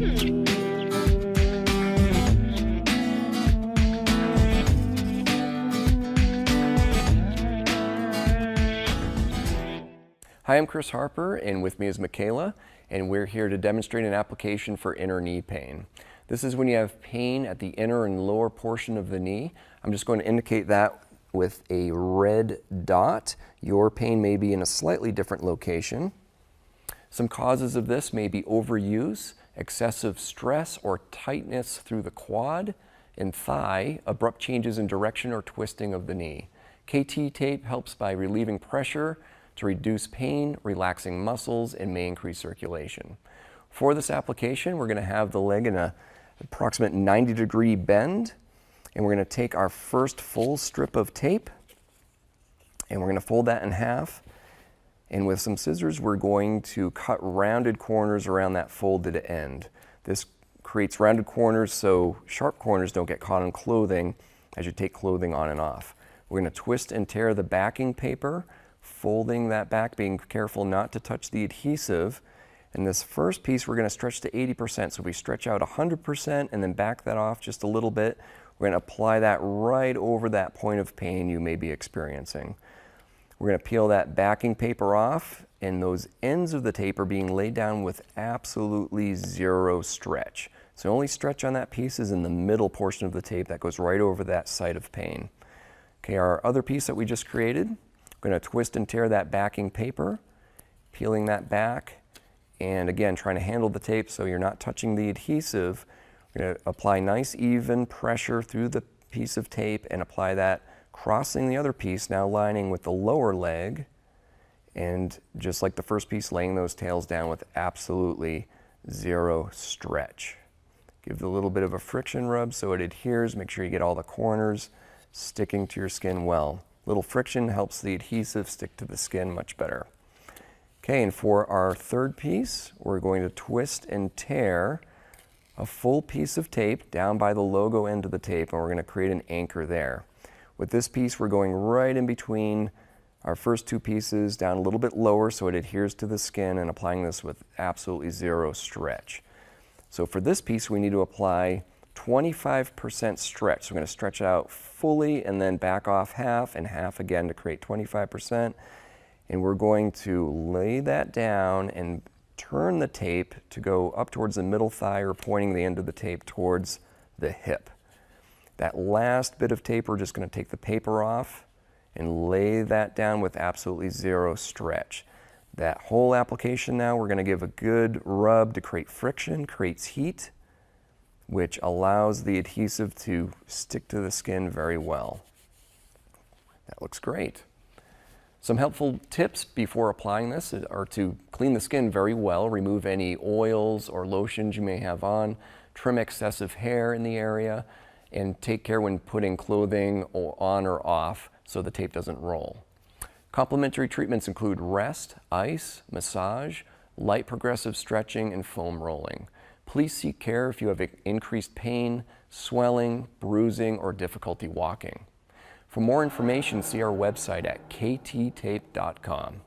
Hi, I'm Chris Harper, and with me is Michaela, and we're here to demonstrate an application for inner knee pain. This is when you have pain at the inner and lower portion of the knee. I'm just going to indicate that with a red dot. Your pain may be in a slightly different location. Some causes of this may be overuse, excessive stress or tightness through the quad and thigh, abrupt changes in direction or twisting of the knee. KT tape helps by relieving pressure to reduce pain, relaxing muscles, and may increase circulation. For this application, we're going to have the leg in an approximate 90-degree bend, and we're going to take our first full strip of tape, and we're going to fold that in half, and with some scissors, we're going to cut rounded corners around that folded end. This creates rounded corners so sharp corners don't get caught on clothing as you take clothing on and off. We're going to twist and tear the backing paper, folding that back, being careful not to touch the adhesive. And this first piece we're going to stretch to 80%. So we stretch out 100% and then back that off just a little bit. We're going to apply that right over that point of pain you may be experiencing. We're going to peel that backing paper off, and those ends of the tape are being laid down with absolutely zero stretch. So the only stretch on that piece is in the middle portion of the tape that goes right over that site of pain. Okay, our other piece that we just created, we're going to twist and tear that backing paper, peeling that back, and again, trying to handle the tape so you're not touching the adhesive. We're going to apply nice even pressure through the piece of tape and apply that, crossing the other piece, now lining with the lower leg, and just like the first piece, laying those tails down with absolutely zero stretch. Give it a little bit of a friction rub so it adheres. Make sure you get all the corners sticking to your skin well. Little friction helps the adhesive stick to the skin much better. Okay, and for our third piece, we're going to twist and tear a full piece of tape down by the logo end of the tape, and we're going to create an anchor there. With this piece, we're going right in between our first two pieces, down a little bit lower so it adheres to the skin, and applying this with absolutely zero stretch. So for this piece, we need to apply 25% stretch. So we're going to stretch it out fully and then back off half and half again to create 25%. And we're going to lay that down and turn the tape to go up towards the middle thigh or pointing the end of the tape towards the hip. That last bit of tape, we're just going to take the paper off and lay that down with absolutely zero stretch. That whole application now, we're going to give a good rub to create friction, creates heat, which allows the adhesive to stick to the skin very well. That looks great. Some helpful tips before applying this are to clean the skin very well, remove any oils or lotions you may have on, trim excessive hair in the area, and take care when putting clothing on or off so the tape doesn't roll. Complementary treatments include rest, ice, massage, light progressive stretching, and foam rolling. Please seek care if you have increased pain, swelling, bruising, or difficulty walking. For more information, see our website at kttape.com.